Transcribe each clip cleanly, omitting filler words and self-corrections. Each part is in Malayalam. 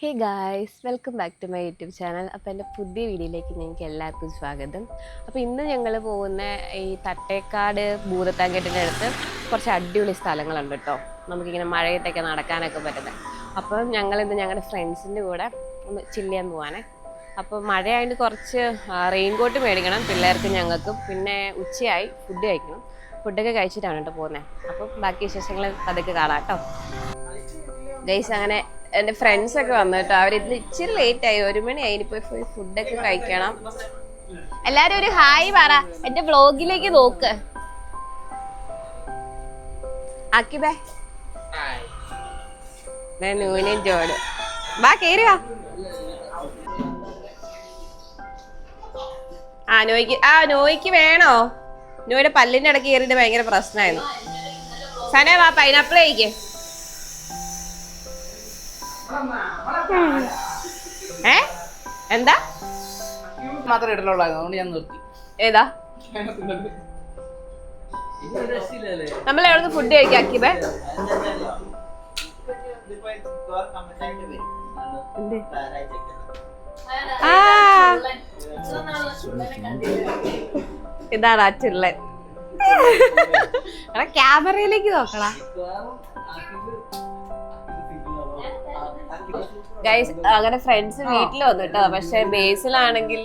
Hey guys, welcome back to my YouTube channel. അപ്പോൾ എൻ്റെ പുതിയ വീഡിയോയിലേക്ക് നിങ്ങൾക്ക് എല്ലാവർക്കും സ്വാഗതം. അപ്പോൾ ഇന്ന് ഞങ്ങൾ പോകുന്ന ഈ തട്ടേക്കാട് ഭൂതത്താൻകെട്ടിൻ്റെ അടുത്ത് കുറച്ച് അടിപൊളി സ്ഥലങ്ങളുണ്ട് കേട്ടോ. നമുക്കിങ്ങനെ മഴയത്തൊക്കെ നടക്കാനൊക്കെ പറ്റുന്നത്. അപ്പം ഞങ്ങളിന്ന് ഞങ്ങളുടെ ഫ്രണ്ട്സിൻ്റെ കൂടെ ഒന്ന് ചില്ല് ചെയ്യാൻ പോവാനേ. അപ്പോൾ മഴയായതുകൊണ്ട് കുറച്ച് റെയിൻ കോട്ട് മേടിക്കണം പിള്ളേർക്ക് ഞങ്ങൾക്കും. പിന്നെ ഉച്ചയായി ഫുഡ് കഴിക്കണം. ഫുഡൊക്കെ കഴിച്ചിട്ടാണ് കേട്ടോ പോകുന്നത്. അപ്പം ബാക്കി വിശേഷങ്ങൾ അതൊക്കെ കാണാം കേട്ടോ ഗൈസ്. അങ്ങനെ എൻ്റെ ഫ്രണ്ട്സൊക്കെ വന്നു കേട്ടോ. അവരിന്ന് ഇച്ചിരി ലേറ്റ് ആയി, 1 മണിയായി. ഇനിയിപ്പോൾ പോയി ഫുഡൊക്കെ കഴിക്കണം. എല്ലാരും ഒരു ഹായ് പറ, എന്റെ വ്ളോഗിലേക്ക് നോക്ക്. ആക്കിബേ നൂനും ജോഡ് ബാ കേറി വാ. നോയ്ക്ക് വേണോ? നോയുടെ പല്ലിന്റെ ഇടയ്ക്ക് കയറിയിട്ട് ഭയങ്കര പ്രശ്നമായിരുന്നു. സനെ വാ, പൈനാപ്പിൾ കഴിക്ക്. എന്താ മാത്രമേ ഇടലുള്ളൂ, അതുകൊണ്ട് ഞാൻ നിർത്തി. ഏതാ നമ്മൾ എവിടെ ഫുഡ് കഴിക്കാക്കിയേ? ഇതാണ് ആ ചിള്ളൻ. ക്യാമറയിലേക്ക് നോക്കടാ ഗൈസ്. അങ്ങനെ ഫ്രണ്ട്സ് വീട്ടിൽ വന്നു കേട്ടോ. പക്ഷെ ബേസിലാണെങ്കിൽ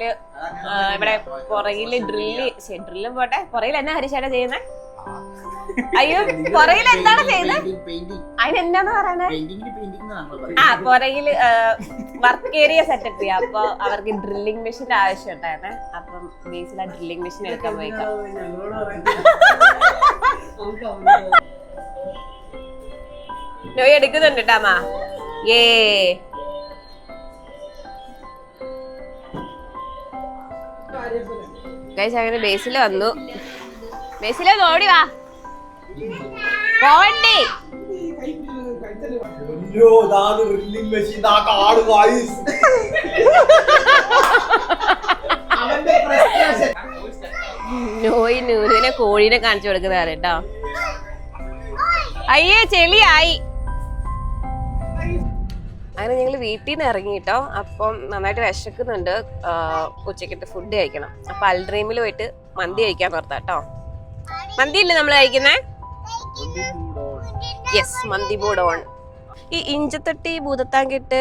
ഇവിടെ പുറകില് ഡ്രില്ലും പോട്ടെ. പുറകിൽ എന്നാ ഹരിശേട്ടാ ചെയ്യുന്നേ? അയ്യോ, പുറകിൽ എന്താണ് ചെയ്യുന്നത്? അതിനെന്താന്ന് പറയണേ? പുറകില് വർക്ക് ഏരിയ സെറ്റപ്പ് ചെയ്യാം. അപ്പൊ അവർക്ക് ഡ്രില്ലിംഗ് മെഷീൻ ആവശ്യം ഉണ്ടായിരുന്നേ. അപ്പം ബേസിൽ ആ ഡ്രില്ലിംഗ് മെഷീൻ എടുക്കാൻ പോയിക്കാം. നോയി എടുക്കുന്നുണ്ട് കേട്ടാ. ഏ ഗൈസ്, അങ്ങനെ ബേസില് വന്നു. ബേസില് ഓടി വാ, പോവണ്ടി. നോയി നൂനെ കോഴീനെ കാണിച്ചു കൊടുക്കുന്നതാണ് കേട്ടോ. അയ്യേ, ചെളിയായി. അങ്ങനെ ഞങ്ങൾ വീട്ടിൽ നിന്ന് ഇറങ്ങി കേട്ടോ. അപ്പം നന്നായിട്ട് വിശക്കുന്നുണ്ട്. ഉച്ചക്കത്തെ ഫുഡ് കഴിക്കണം. അപ്പൊ അൽഡ്രീമിൽ പോയിട്ട് മന്തി കഴിക്കാൻ പുറത്താ കേട്ടോ. മന്തി ഇല്ലേ നമ്മൾ കഴിക്കുന്നേ? യെസ്, മന്തി ബോർഡ്. ഈ ഇഞ്ചത്തൊട്ടി, ഭൂതത്താൻകെട്ട്,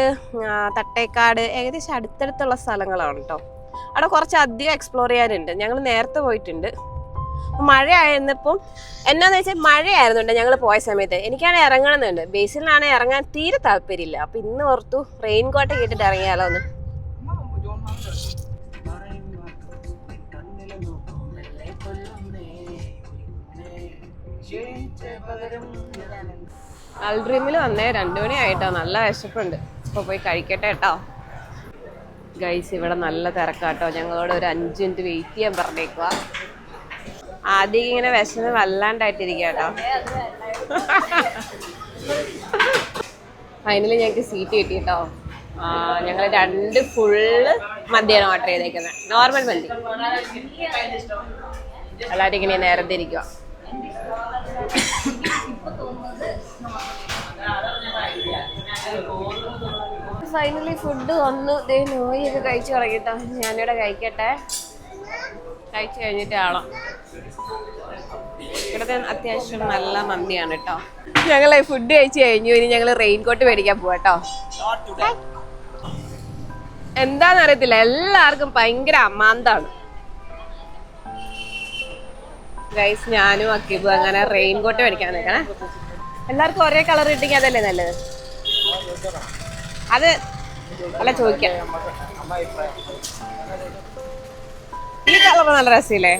തട്ടേക്കാട് ഏകദേശം അടുത്തടുത്തുള്ള സ്ഥലങ്ങളാണ് കേട്ടോ. അവിടെ കുറച്ച് അധികം എക്സ്പ്ലോർ ചെയ്യാനുണ്ട്. ഞങ്ങൾ നേരത്തെ പോയിട്ടുണ്ട്. മഴ ആയിരുന്നപ്പം എന്നാന്ന് വെച്ചാൽ മഴയായിരുന്നുണ്ട് ഞങ്ങൾ പോയ സമയത്ത്. എനിക്കാണ് ഇറങ്ങണമെന്നുണ്ട്. ബേസിലാണെങ്കിൽ ഇറങ്ങാൻ തീരെ താല്പര്യമില്ല. അപ്പൊ ഇന്ന് ഓർത്തു റെയിൻ കോട്ട് കേട്ടിട്ട് ഇറങ്ങിയാലോ ഒന്ന്. അൽഡ്രീമിൽ വന്നേ 2 മണി ആയിട്ടോ. നല്ല വിശപ്പുണ്ട്. ഇപ്പൊ പോയി കഴിക്കട്ടെ കേട്ടോ. ഗൈസ്, ഇവിടെ നല്ല തിരക്കാട്ടോ. ഞങ്ങളോട് ഒരു 5 മിനിറ്റ് വെയിറ്റ് ചെയ്യാൻ പറഞ്ഞേക്കുക. ആദ്യം ഇങ്ങനെ വിശന്ന് വല്ലാണ്ടായിട്ടിരിക്കുക കേട്ടോ. ഫൈനലി ഞങ്ങൾക്ക് സീറ്റ് കിട്ടി കേട്ടോ. ഞങ്ങൾ 2 ഫുള്ള് മന്തിയാണ് ഓർഡർ ചെയ്തേക്കുന്നത്. നോർമൽ മന്തി. എല്ലാവരും ഇങ്ങനെ നേരത്തെ ഇരിക്കുക. ഫൈനലി ഫുഡ് വന്നു. നോയൊക്കെ കഴിച്ചു തുടങ്ങിട്ടോ. ഞാനിവിടെ കഴിക്കട്ടെ. കഴിച്ചു കഴിഞ്ഞിട്ട് ആളോ. ഇവിടുത്തെ അത്യാവശ്യം നല്ല മന്തിയാണ് കേട്ടോ. ഞങ്ങളെ ഫുഡ് കഴിച്ചു കഴിഞ്ഞു. ഇനി ഞങ്ങൾ റെയിൻ കോട്ട് മേടിക്കാൻ പോവാട്ടോ. എന്താന്ന് അറിയത്തില്ല, എല്ലാവർക്കും ഭയങ്കര അമാന്താണ് ഗൈസ്. ഞാനും അക്കീബും അങ്ങനെ റെയിൻ കോട്ട് മേടിക്കാൻ നിൽക്കണേ. എല്ലാവർക്കും ഒരേ കളർ കിട്ടിയെങ്കിൽ അതല്ലേ നല്ലത്. അത് അല്ല ചോദിക്കാം. ഈ കളർ നല്ല രസമില്ലേ?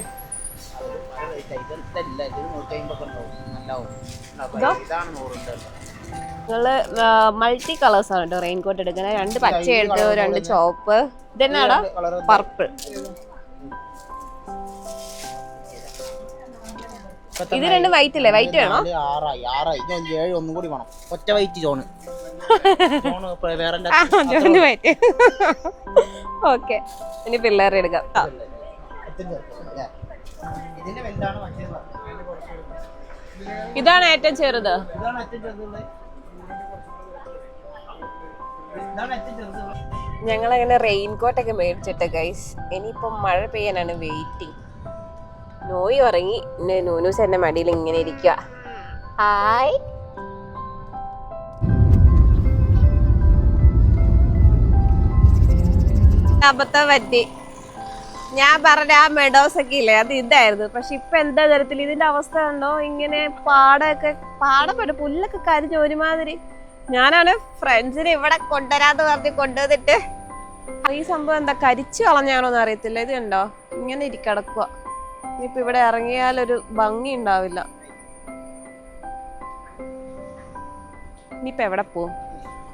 നിങ്ങള് മൾട്ടി കളേഴ്സ് ആണ് കേട്ടോ റെയിൻ കോട്ട് എടുക്കുന്നത്. 2 പച്ച എടുത്ത്, 2 ചോപ്പ്. ഇതെന്നാടാ? പർപ്പിൾ. ഇത് 2 വൈറ്റ് അല്ലേ? വൈറ്റ് വേണോ? ഓക്കെ, ഇനി പിള്ളേരെ എടുക്കാം. ഇതാണ് ഏറ്റവും ചെറുത്. ഞങ്ങളങ്ങനെ റെയിൻകോട്ടൊക്കെ മേടിച്ചിട്ട് ഗൈസ്. ഇനിയിപ്പം മഴ പെയ്യാനാണ് വെയിറ്റിംഗ്. നോയി ഉറങ്ങി. നൂനൂസ് എന്റെ മടിയിൽ ഇങ്ങനെ ഇരിക്കുക. ഹായ്. അബദ്ധം പറ്റി. ഞാൻ പറഞ്ഞ ആ മെഡോസ് ഒക്കെ ഇല്ലേ, അത് ഇതായിരുന്നു. പക്ഷെ ഇപ്പൊ എന്താ തരത്തിൽ ഇതിന്റെ അവസ്ഥ ഉണ്ടോ? ഇങ്ങനെ പാടപ്പെട്ട് പുല്ലൊക്കെ കരിഞ്ഞ ഒരുമാതിരി. ഞാനാണ് ഫ്രണ്ട്സിനെ ഇവിടെ കൊണ്ടുവരാന്ന് പറഞ്ഞ് കൊണ്ടുവന്നിട്ട് ഈ സംഭവം എന്താ കരിച്ചു കളഞ്ഞാണോന്ന് അറിയത്തില്ല. ഇത് കണ്ടോ ഇങ്ങനെ കിടക്കുക. ഇനിയിപ്പൊ ഇവിടെ ഇറങ്ങിയാലൊരു ഭംഗി ഉണ്ടാവില്ല. ഇനിയിപ്പൊ എവിടെ പോവും?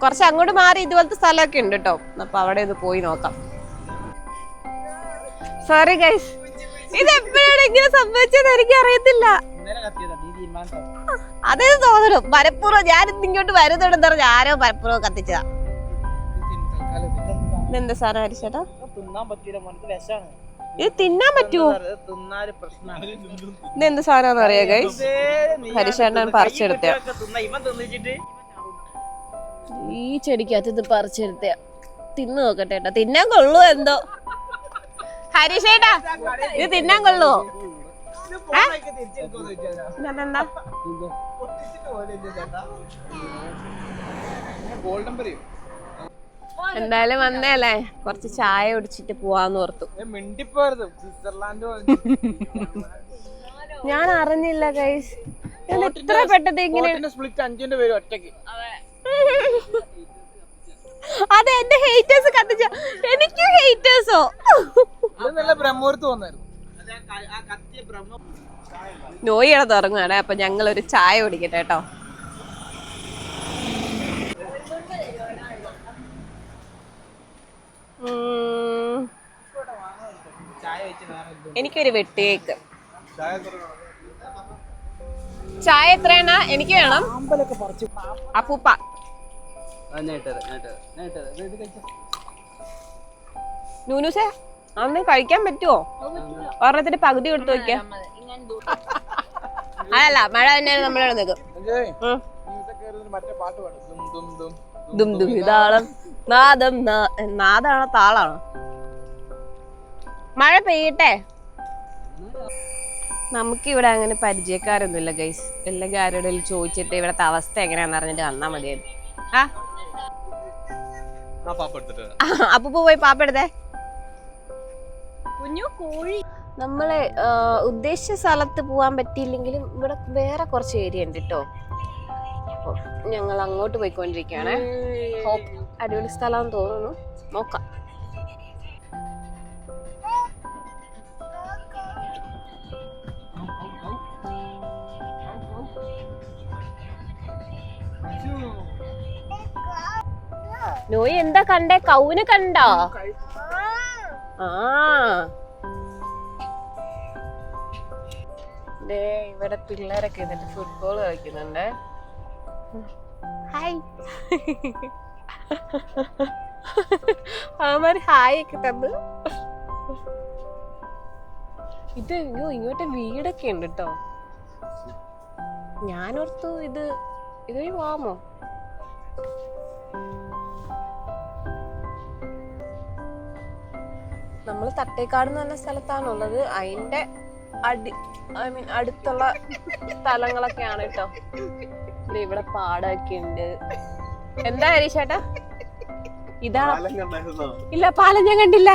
കുറച്ച് അങ്ങോട്ട് മാറി ഇതുപോലത്തെ സ്ഥലമൊക്കെ ഉണ്ട് കേട്ടോ. അപ്പൊ അവിടെ ഇത് പോയി നോക്കാം. സോറി ഗൈസ്, ഇത് എപ്പോഴാണ് ഇങ്ങനെ സംഭവിച്ചത് എനിക്ക് അറിയത്തില്ല. അതേ തോന്നുന്നു പരപ്പൂർവ്വം ഞാൻ ഇങ്ങോട്ട് വരുന്നുണ്ടെന്ന് പറഞ്ഞ ആരോ പരപ്പൂർവ്വം കത്തിച്ചതാ. ഇതെന്താ സാധനം ഹരിച്ചേട്ടാ? ഇത് തിന്നാൻ പറ്റുമോ? ഇതെന്ത് സാധനം അറിയാ ഗൈസ്? ഹരിച്ചേട്ടൻ പറിച്ചെടുത്ത ഈ ചെടിക്കകത്ത് ഇത് പറിച്ചെടുത്ത. തിന്നു നോക്കട്ടെ ഏട്ടാ, തിന്നാൻ കൊള്ളുവോ എന്തോ. ഹരിശേട്ടാ ഇത് തിന്നാൻ കൊള്ളുവോ? എന്താ എന്തായാലും വന്നേല്ലേ, കുറച്ച് ചായ കുടിച്ചിട്ട് പോവാന്ന് ഓർത്തു. ഞാൻ അറിഞ്ഞില്ല ഗൈസ്, ഇത്ര പെട്ടത് ഇങ്ങനെ. അതെ, എന്റെ ഹേറ്റേഴ്സ് കത്തിച്ച. എനിക്ക് ഹേറ്റേഴ്സോ? നോയിടെ തുറങ്ങുകയാണ്. അപ്പൊ ഞങ്ങളൊരു ചായ കുടിക്കട്ടെ കേട്ടോ. എനിക്കൊരു വെട്ടിയേക്ക്. ചായ എത്രയാണ്? എനിക്ക് വേണം. അപ്പൂപ്പ നൂനൂസേ അന്ന് കഴിക്കാൻ പറ്റുമോ? ഒരെണ്ണത്തിന്റെ പകുതി കൊടുത്തു നോക്കിയാ. അതല്ല, മഴ തന്നെ നമ്മളെ നിൽക്കും. ദും ദും ഇതാളം നാദം. നാദാണോ താളാണോ? മഴ പെയ്യട്ടെ. നമുക്കിവിടെ അങ്ങനെ പരിചയക്കാരൊന്നുമില്ല ഗൈസ്. അല്ലെങ്കിൽ ആരോടെങ്കിലും ചോദിച്ചിട്ട് ഇവിടത്തെ അവസ്ഥ എങ്ങനെയാന്ന് അറിഞ്ഞിട്ട് വന്നാ മതിയായിരുന്നു. അപ്പൂപ്പ പോയി പാപ്പെടുത്തേ. കുഞ്ഞു കോഴി. നമ്മളെ ഉദ്ദേശിച്ച സ്ഥലത്ത് പോവാൻ പറ്റിയില്ലെങ്കിലും ഇവിടെ വേറെ കുറച്ച് ഏരിയ ഉണ്ട് കേട്ടോ. ഞങ്ങൾ അങ്ങോട്ട് പോയിക്കൊണ്ടിരിക്കുകയാണ്. ഹോപ്പ് അടിപൊളി സ്ഥലമാണെന്ന് തോന്നുന്നു. നോക്കാം. നോയി എന്താ കണ്ടേ? കൗന് കണ്ടോ? ആ ഇവിടെ പിള്ളേരൊക്കെ ഇതിട്ട് ഫുട്ബോൾ കളിക്കുന്നുണ്ട്. ഹായ്. അവന്മാര് ഹായ് ഒക്കെ തന്ന്. ഇത് ഇങ്ങോട്ട് വീടൊക്കെ ഉണ്ട് കേട്ടോ. ഞാനോർത്തു ഇതൊരു പോവാമോ? നമ്മൾ തട്ടേക്കാട് എന്ന് പറഞ്ഞ സ്ഥലത്താണുള്ളത്. അതിന്റെ അടുത്തുള്ള സ്ഥലങ്ങളൊക്കെയാണ് കേട്ടോ. ഇവിടെ പാടമൊക്കെ ഉണ്ട്. എന്താ ഹരീഷേട്ടാ? ഇതാ ഇല്ല, പാലം ഞാൻ കണ്ടില്ല.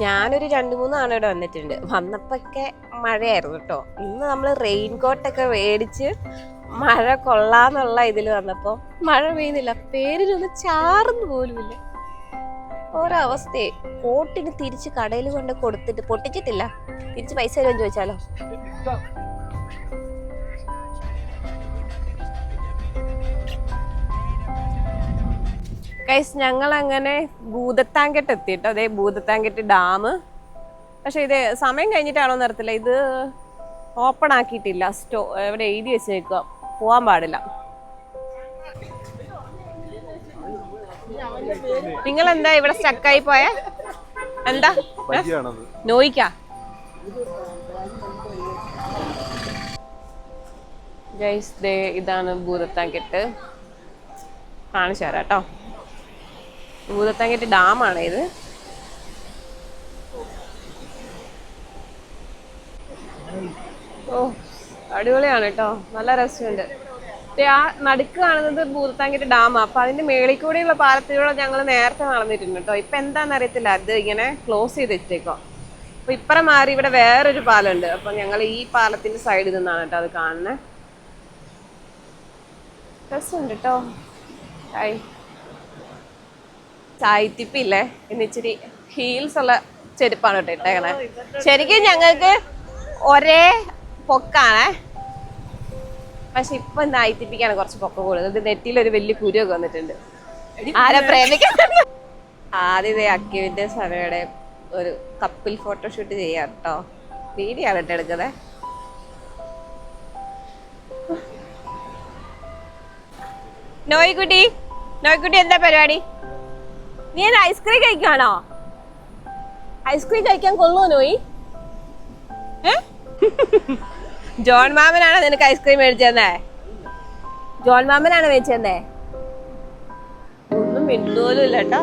ഞാനൊരു 2-3 തവണ ഇവിടെ വന്നിട്ടുണ്ട്. വന്നപ്പോഴൊക്കെ മഴയായിരുന്നു കേട്ടോ. ഇന്ന് നമ്മൾ റെയിൻകോട്ടൊക്കെ മേടിച്ച് മഴ കൊള്ളാന്നുള്ള ഇതിൽ വന്നപ്പോ മഴ പെയ്യുന്നില്ല. പേരിലൊന്ന് ചാർന്നു പോലുമില്ല. ഓരോ അവസ്ഥയെ. കോട്ടിന് തിരിച്ച് കടയിൽ കൊണ്ട് കൊടുത്തിട്ട് പൊട്ടിച്ചിട്ടില്ല. തിരിച്ച് പൈസ തരുമെന്ന് ചോദിച്ചാലോ? ഗൈസ്, ഞങ്ങൾ അങ്ങനെ ഭൂതത്താങ്കെട്ട് എത്തിട്ടോ. അതേ ഭൂതത്താങ്കെട്ട് ഡാം. പക്ഷെ ഇത് സമയം കഴിഞ്ഞിട്ടാണോ നിർത്തില്ല. ഇത് ഓപ്പൺ ആക്കിയിട്ടില്ല. എവിടെ എഴുതി വെച്ചേക്കുക പോവാൻ പാടില്ല. നിങ്ങൾ എന്താ ഇവിടെ സ്റ്റക്കായി പോയ? എന്താ നോയിക്കാ? ഗൈസ് ദേ ഇതാണ് ഭൂതത്താൻകെട്ട്. കാണിച്ചു തരാം കേട്ടോ. ഭൂതത്താൻകെട്ട് ഡാമാണ് ഇത്. ഓ അടിപൊളിയാണ് കേട്ടോ, നല്ല രസമുണ്ട്. ആ നടുക്ക് കാണുന്നത് ഭൂതത്താൻകെട്ട് ഡാമാണ്. അപ്പൊ അതിന്റെ മേളിൽ കൂടെയുള്ള പാലത്തിലൂടെ ഞങ്ങൾ നേരത്തെ നടന്നിട്ടുണ്ട് കേട്ടോ. ഇപ്പൊ എന്താണെന്ന് അറിയത്തില്ല, അത് ഇങ്ങനെ ക്ലോസ് ചെയ്ത് വെച്ചേക്കോ. അപ്പൊ ഇപ്പറം മാറി ഇവിടെ വേറൊരു പാലമുണ്ട്. അപ്പൊ ഞങ്ങൾ ഈ പാലത്തിന്റെ സൈഡിൽ നിന്നാണ് കേട്ടോ അത് കാണുന്നത്. രസമുണ്ട് കേട്ടോ. ചായത്തിപ്പില്ലേ ഇന്ന് ഇച്ചിരി ഹീൽസ് ഉള്ള ചെരുപ്പാണ് കേട്ടോ ഇട്ടേക്കണേ. ശരിക്കും ഞങ്ങൾക്ക് ഒരേ പൊക്കാണേ, പക്ഷെ ഇപ്പൊ നായിത്തിപ്പിക്കാണ് കുറച്ച് പൊക്ക കൂടുതൽ. നെറ്റിയിലൊരു വലിയ കുരുവൊക്കെ വന്നിട്ടുണ്ട്. ആരെ പ്രേമിക്കാൻ ആദ്യത്തെ അക്യുവിന്റെ സമയയുടെ ഒരു കപ്പിൽ ഫോട്ടോഷൂട്ട് ചെയ്യാം കേട്ടോ. വീഡിയോ ആണ് കേട്ടോ എടുക്കുന്നത്. നോയ്ക്കുട്ടി, നോയ്ക്കുട്ടി എന്താ പരിപാടി? നീ എന്താ ഐസ്ക്രീം കഴിക്കാണോ? ഐസ്ക്രീം കഴിക്കാൻ കൊള്ളുമോ നോയി? ജോൺ മാമനാണോ നിനക്ക് ഐസ്ക്രീം മേടിച്ചെന്നേ? ജോൺ മാമനാണോ മേടിച്ചെന്നേ? ഒന്നും മിണ്ടോലും ഇല്ല കേട്ടോ.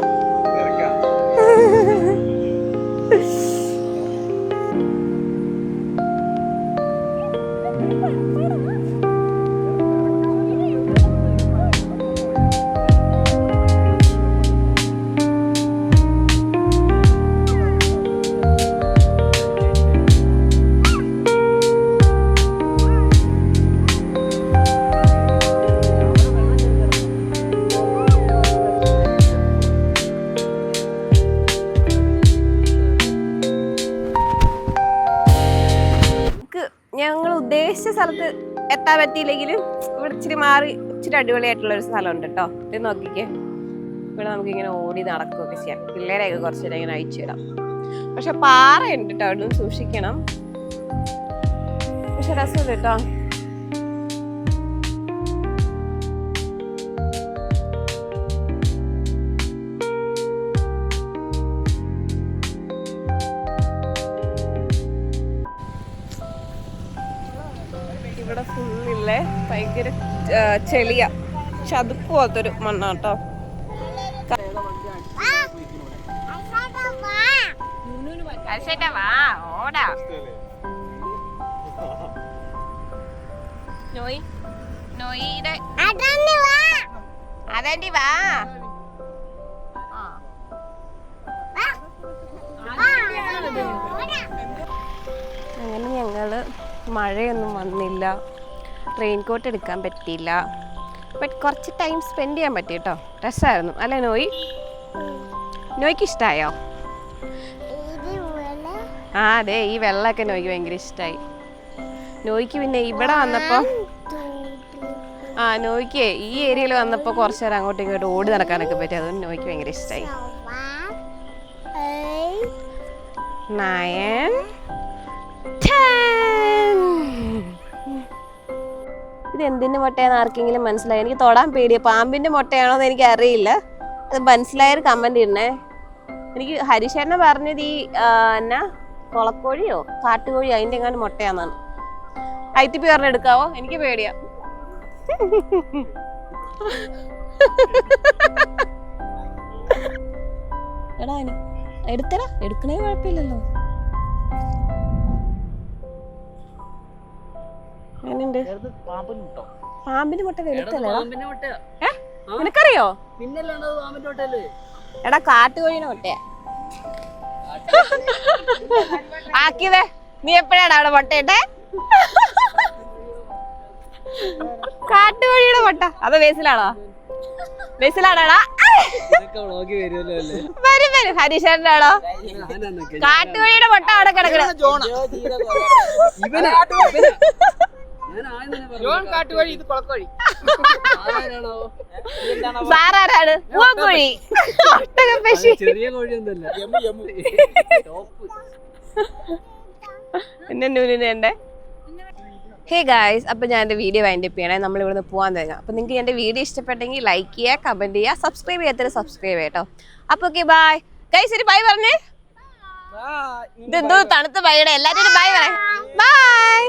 ഞങ്ങൾ ഉദ്ദേശിച്ച സ്ഥലത്ത് എത്താൻ പറ്റിയില്ലെങ്കിലും ഇവിടെ ഇച്ചിരി മാറി ഇച്ചിരി അടിപൊളിയായിട്ടുള്ള ഒരു സ്ഥലമുണ്ട് കേട്ടോ. ഇത് നോക്കിക്കേ, ഇവിടെ നമുക്ക് ഇങ്ങനെ ഓടി നടക്കുകയൊക്കെ ചെയ്യാം. പിള്ളേരെയൊക്കെ കുറച്ചുകൂടെ ഇങ്ങനെ അയച്ചു വിടാം. പക്ഷെ പാറയുണ്ട് കേട്ടോ, അവിടെ നിന്ന് സൂക്ഷിക്കണം. പക്ഷെ രസമുണ്ട് കേട്ടോ. ഇവിടെ ഫുള്ളില്ലേ ഭയങ്കര ചെളിയ, ചതുപ്പ് പോലത്തൊരു മണ്ണാട്ടോ. അതെന്റി വാ. അങ്ങനെ ഞങ്ങള് മഴയൊന്നും വന്നില്ല, റെയിൻകോട്ട് എടുക്കാൻ പറ്റിയില്ല. ബട്ട് കുറച്ച് ടൈം സ്പെൻഡ് ചെയ്യാൻ പറ്റി കേട്ടോ. രസമായിരുന്നു അല്ലേ നോയി? നോയ്ക്ക് ഇഷ്ടമായോ? ആ അതെ, ഈ വെള്ളമൊക്കെ നോയ്ക്ക് ഭയങ്കര ഇഷ്ടമായി. നോയ്ക്ക് പിന്നെ ഇവിടെ വന്നപ്പോൾ നോയ്ക്ക് ഈ ഏരിയയിൽ വന്നപ്പോൾ കുറച്ച് നേരം അങ്ങോട്ടും ഇങ്ങോട്ടും ഓടി നടക്കാനൊക്കെ പറ്റി. അതുകൊണ്ട് നോയ്ക്ക് ഭയങ്കര ഇഷ്ടമായി. 9 10. ഇത് എന്തിൻ്റെ മുട്ടയാണെന്ന് ആർക്കെങ്കിലും മനസ്സിലായി? എനിക്ക് തൊടാൻ പേടിയ. പാമ്പിന്റെ മുട്ടയാണോ എന്ന് എനിക്ക് അറിയില്ല. അത് മനസ്സിലായൊരു കമന്റ് ഇടണേ. എനിക്ക് ഹരിശേട്ടനെ പറഞ്ഞത് ഈ എന്നാ കൊളക്കോഴിയോ കാട്ടുകോഴിയോ അതിന്റെ എങ്ങാണ്ട് മുട്ടയാന്നാണ്. ITP പറഞ്ഞ് എടുക്കാവോ? എനിക്ക് പേടിയാ. എടാ എടുത്തടാ, എടുക്കണേ കുഴപ്പമില്ലല്ലോ. പാമ്പിന്റെ മുട്ട വെളുത്തല്ലേ? നിനക്കറിയോ? എടാ കാട്ടുകോഴിയുടെ മുട്ടയാ. ആക്കിയതേ നീ എപ്പോഴാണ് അവിടെ മുട്ടയിട്ടെ? കാട്ടുകോഴിയുടെ മുട്ട അതോ ബേസിലാണോ? ബേസിലാണോടാ? വരും വരും. ഹരീഷേട്ടൻ്റെ ആണോ? കാട്ടുകോഴിയുടെ മുട്ട അവിടെ കിടക്കണം. സാറാരാണ്? പൂവക്കോഴി. പിന്നെ നൂലിനെ. ഹേ ഗായ്സ്, അപ്പോൾ ഞാൻ എൻ്റെ വീഡിയോ വൈൻഡപ്പ് ചെയ്യണേ. നമ്മൾ ഇവിടുന്ന് പോകാൻ തുടങ്ങാം. അപ്പോൾ നിങ്ങൾക്ക് എൻ്റെ വീഡിയോ ഇഷ്ടപ്പെട്ടെങ്കിൽ ലൈക്ക് ചെയ്യുക, കമൻറ്റ് ചെയ്യുക, സബ്സ്ക്രൈബ് ചെയ്യാത്തവർ സബ്സ്ക്രൈബ് ചെയ്യട്ടോ. അപ്പോൾ ഓക്കെ ബൈ ഗൈസ്. ഒരു ബൈ പറഞ്ഞേ. ഇതെന്തോ തണുത്ത ബൈയുടെ. എല്ലാവരും ബൈ പറയാം. ബൈ.